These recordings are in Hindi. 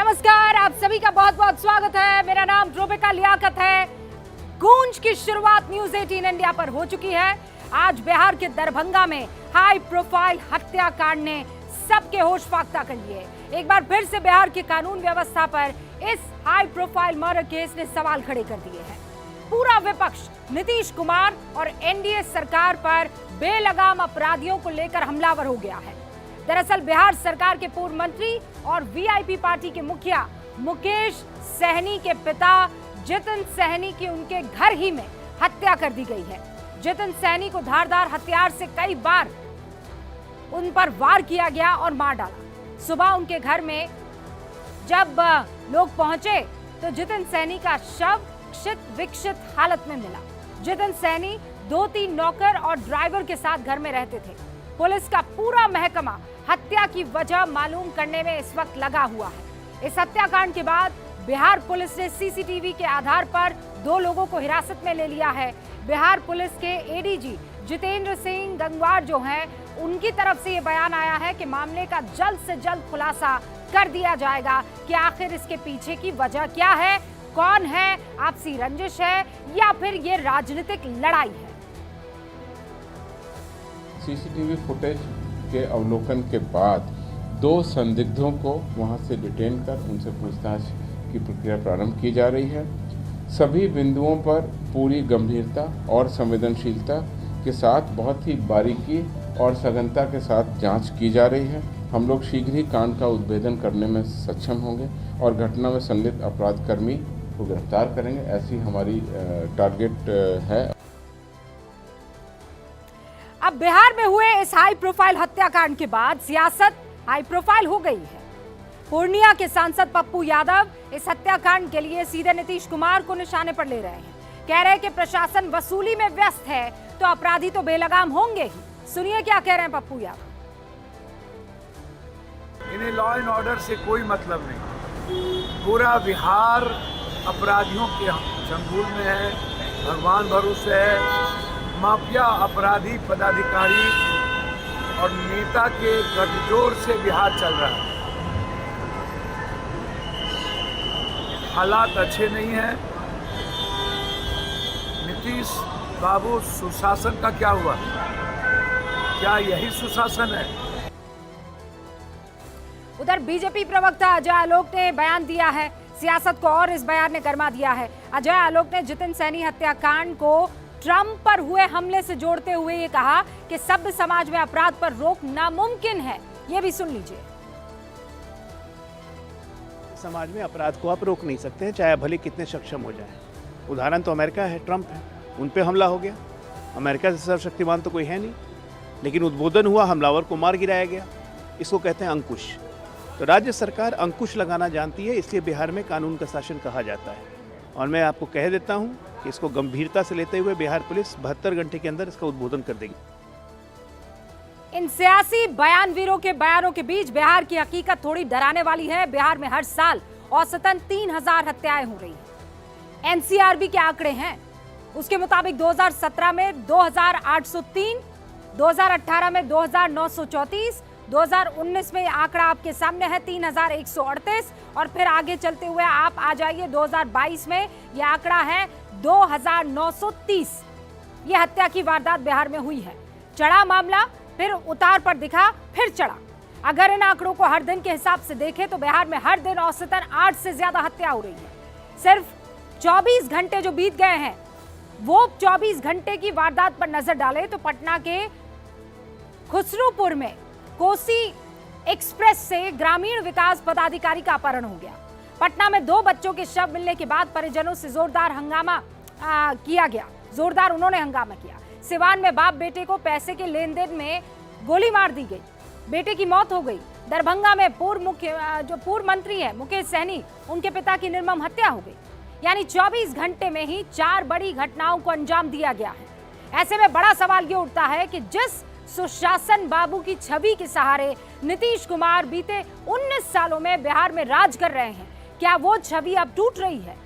नमस्कार, आप सभी का बहुत बहुत स्वागत है। मेरा नाम रूबिका लियाकत है। गूंज की शुरुआत न्यूज 18 इंडिया पर हो चुकी है। आज बिहार के दरभंगा में हाई प्रोफाइल हत्याकांड ने सबके होश फाख्ता कर लिए। एक बार फिर से बिहार की कानून व्यवस्था पर इस हाई प्रोफाइल मर्डर केस ने सवाल खड़े कर दिए हैं। पूरा विपक्ष नीतीश कुमार और एनडीए सरकार पर बेलगाम अपराधियों को लेकर हमलावर हो गया है। दरअसल बिहार सरकार के पूर्व मंत्री और वीआईपी पार्टी के मुखिया मुकेश सहनी के पिता जितिन सहनी की उनके घर ही में हत्या कर दी गई है। जितिन सहनी को धारदार हथियार से कई बार उन पर वार किया गया और मार डाला। सुबह उनके घर में जब लोग पहुंचे तो जितिन सहनी का शव क्षित विक्षित हालत में मिला। जितिन सहनी 2-3 नौकर और ड्राइवर के साथ घर में रहते थे। पुलिस का पूरा महकमा हत्या की वजह मालूम करने में इस वक्त लगा हुआ है। इस हत्याकांड के बाद बिहार पुलिस ने सीसीटीवी के आधार पर 2 लोगों को हिरासत में ले लिया है। बिहार पुलिस के एडीजी जितेंद्र सिंह गंगवार जो हैं, उनकी तरफ से ये बयान आया है कि मामले का जल्द से जल्द खुलासा कर दिया जाएगा कि आखिर इसके पीछे की वजह क्या है, कौन है, आपसी रंजिश है या फिर ये राजनीतिक लड़ाई है। सीसीटीवी फुटेज के अवलोकन के बाद 2 संदिग्धों को वहां से डिटेन कर उनसे पूछताछ की प्रक्रिया प्रारंभ की जा रही है। सभी बिंदुओं पर पूरी गंभीरता और संवेदनशीलता के साथ बहुत ही बारीकी और सघनता के साथ जांच की जा रही है। हम लोग शीघ्र ही कांड का उद्भेदन करने में सक्षम होंगे और घटना में संलिप्त अपराधकर्मी को गिरफ्तार करेंगे, ऐसी हमारी टारगेट है। अब बिहार में हुए इस हाई प्रोफाइल हत्याकांड के बाद सियासत हाई प्रोफाइल हो गई है। पूर्णिया के सांसद पप्पू यादव इस हत्याकांड के लिए सीधे नीतीश कुमार को निशाने पर ले रहे हैं। कह रहे हैं कि प्रशासन वसूली में व्यस्त है तो अपराधी तो बेलगाम होंगे ही। सुनिए क्या कह रहे हैं पप्पू यादव। इन्हें लॉ एंड ऑर्डर से कोई मतलब नहीं। पूरा बिहार अपराधियों के चंगुल में है, भगवान भरोसे है। माफिया अपराधी पदाधिकारी और नेता के गठजोड़ से बिहार चल रहा है। हालात अच्छे नहीं हैं। नीतीश बाबू, सुशासन का क्या हुआ? क्या यही सुशासन है? उधर बीजेपी प्रवक्ता अजय आलोक ने बयान दिया है। सियासत को और इस बयान ने गरमा दिया है। अजय आलोक ने जितिन सहनी हत्याकांड को ट्रंप पर हुए हमले से जोड़ते हुए ये कहा कि सभ्य समाज में अपराध पर रोक नामुमकिन है। ये भी सुन लीजिए। समाज में अपराध को आप रोक नहीं सकते हैं, चाहे भले कितने सक्षम हो जाए। उदाहरण तो अमेरिका है, ट्रंप है, उन पे हमला हो गया। अमेरिका से सर्वशक्तिमान तो कोई है नहीं, लेकिन उद्बोधन हुआ, हमलावर को मार गिराया गया। इसको कहते हैं अंकुश। तो राज्य सरकार अंकुश लगाना जानती है, इसलिए बिहार में कानून का शासन कहा जाता है। और मैं आपको कह देता हूं कि इसको गंभीरता से लेते हुए बिहार पुलिस 72 घंटे के अंदर इसका उद्बोधन कर देगी। इन सियासी बयानवीरों के बयानों के बीच बिहार की हकीकत थोड़ी डराने वाली है। बिहार में हर साल औसतन 3000 हत्याएं हो रही हैं। एनसीआरबी के आंकड़े हैं, उसके मुताबिक 2017 में 2803, 2018 में 2934, 2019 में ये आंकड़ा आपके सामने है 3138 और फिर आगे चलते हुए आप आ जाइए 2022 में ये आंकड़ा है 2930। ये हत्या की वारदात बिहार में हुई है। चढ़ा मामला, फिर उतार पर दिखा, फिर चढ़ा। अगर इन आंकड़ों को हर दिन के हिसाब से देखें तो बिहार में हर दिन औसतन 8 से ज्यादा हत्या हो रही है। सिर्फ 24 घंटे जो बीत गए हैं, वो 24 घंटे की वारदात पर नजर डालें तो पटना के खुसरूपुर में कोसी एक्सप्रेस से ग्रामीण विकास पदाधिकारी का अपहरण हो गया। पटना में 2 बच्चों के शव मिलने के बाद परिजनों से जोरदार हंगामा किया गया। उन्होंने हंगामा किया। सिवान में बाप बेटे को पैसे के लेन देन में गोली मार दी गई, बेटे की मौत हो गई। दरभंगा में पूर्व मंत्री है मुकेश सहनी, उनके पिता की निर्मम हत्या हो गई। यानी 24 घंटे में ही 4 बड़ी घटनाओं को अंजाम दिया गया है। ऐसे में बड़ा सवाल ये उठता है कि जिस सुशासन बाबू की छवि के सहारे नीतीश कुमार बीते 19 सालों में बिहार में राज कर रहे हैं, क्या वो छवि अब टूट रही है?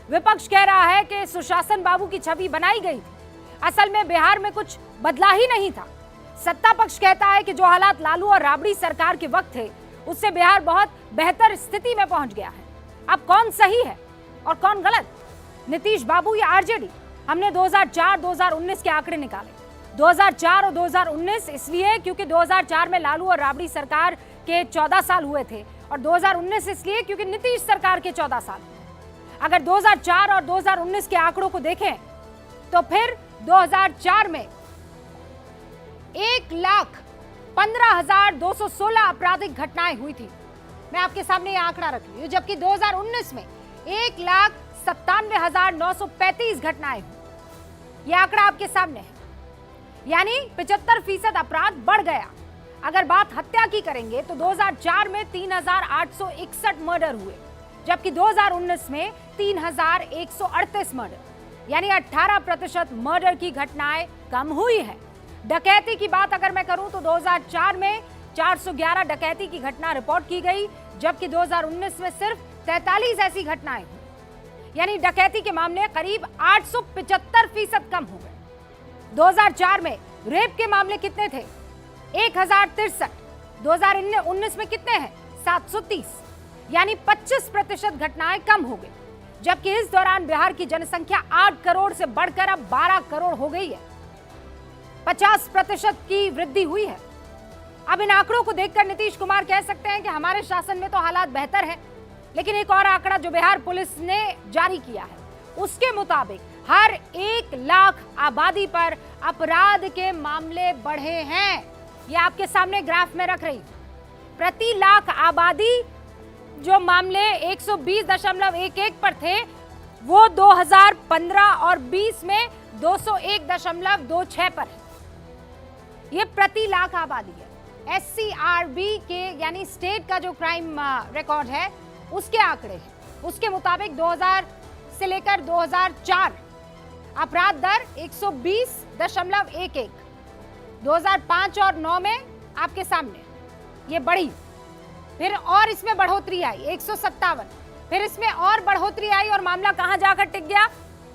विपक्ष कह रहा है कि सुशासन बाबू की छवि बनाई गई थी, असल में बिहार में कुछ बदला ही नहीं था। सत्ता पक्ष कहता है कि जो हालात लालू और राबड़ी सरकार के वक्त थे उससे बिहार बहुत बेहतर स्थिति में पहुंच गया है। अब कौन सही है और कौन गलत, नीतीश बाबू या आरजेडी? हमने 2004-2019 के आंकड़े निकाले। 2004 और 2019 इसलिए क्योंकि 2004 में लालू और राबड़ी सरकार के 14 साल हुए थे और 2019 इसलिए क्योंकि नीतीश सरकार के 14 साल। अगर 2004 और 2019 के आंकड़ों को देखें तो फिर 2004 में 1,15,216 आपराधिक घटनाएं हुई थी। मैं आपके सामने ये आंकड़ा रख रही हूं, जबकि 2019 में 1,97,935 घटनाएं हुई। यह आंकड़ा आपके सामने है, यानी 75% अपराध बढ़ गया। अगर बात हत्या की करेंगे तो 2004 में 3,861 मर्डर हुए, जबकि 2019 में 3,138 मर्डर, यानी 18% मर्डर की घटनाएं कम हुई है। डकैती की बात अगर मैं करूं तो 2004 में 411 डकैती की घटना रिपोर्ट की गई, जबकि 2019 में सिर्फ 43 ऐसी घटनाएं हुई, यानी डकैती के मामले करीब 875% कम हो गए। 2004 में रेप के मामले कितने थे? 1063। 2019 में कितने हैं? 730, यानी 25% घटनाएं कम हो गई। जबकि इस दौरान बिहार की जनसंख्या 8 करोड़ से बढ़कर अब 12 करोड़ हो गई है। 50% की वृद्धि हुई है। अब इन आंकड़ों को देखकर नीतीश कुमार कह सकते हैं कि हमारे शासन में तो हालात बेहतर है, लेकिन एक और आंकड़ा जो बिहार पुलिस ने जारी किया है उसके मुताबिक हर 1 लाख आबादी पर अपराध के मामले बढ़े हैं। ये आपके सामने ग्राफ में रख रही हूं। प्रति लाख आबादी जो मामले 120.11 पर थे वो 2015 और 20 में 201.26 पर है। ये प्रति लाख आबादी है। SCRB के यानी स्टेट का जो क्राइम रिकॉर्ड है उसके आंकड़े हैं। उसके मुताबिक 2000 से लेकर 2004 अपराध दर 120.11। 2005 और 9 में आपके सामने ये बढ़ी, फिर और इसमें बढ़ोतरी आई 157, फिर इसमें और बढ़ोतरी आई और मामला कहां जाकर टिक गया?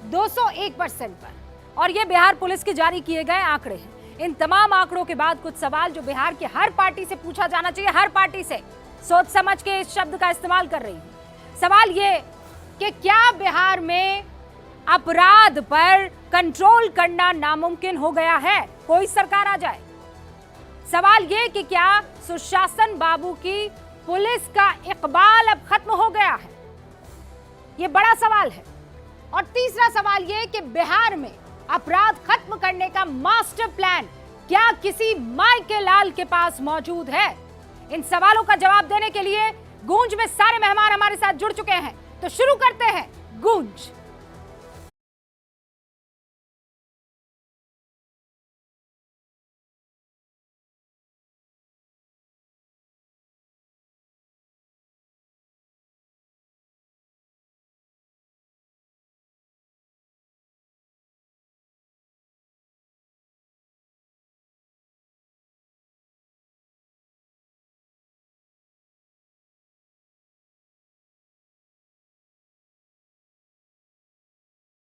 201% पर। और ये बिहार पुलिस के जारी किए गए आंकड़े हैं। इन तमाम आंकड़ों के बाद कुछ सवाल जो बिहार की हर पार्टी से पूछा जाना चाहिए, हर पार्टी से सोच समझ के इस शब्द का इस्तेमाल कर रही हूं। सवाल ये कि क्या बिहार में अपराध पर कंट्रोल करना नामुमकिन हो गया है? कोई सरकार आ जाए। सवाल ये कि क्या सुशासन बाबू की पुलिस का इकबाल अब खत्म हो गया है? ये बड़ा सवाल है। और तीसरा सवाल ये कि बिहार में अपराध खत्म करने का मास्टर प्लान क्या किसी माई के लाल के पास मौजूद है? इन सवालों का जवाब देने के लिए गूंज में सारे मेहमान हमारे साथ जुड़ चुके हैं, तो शुरू करते हैं गूंज।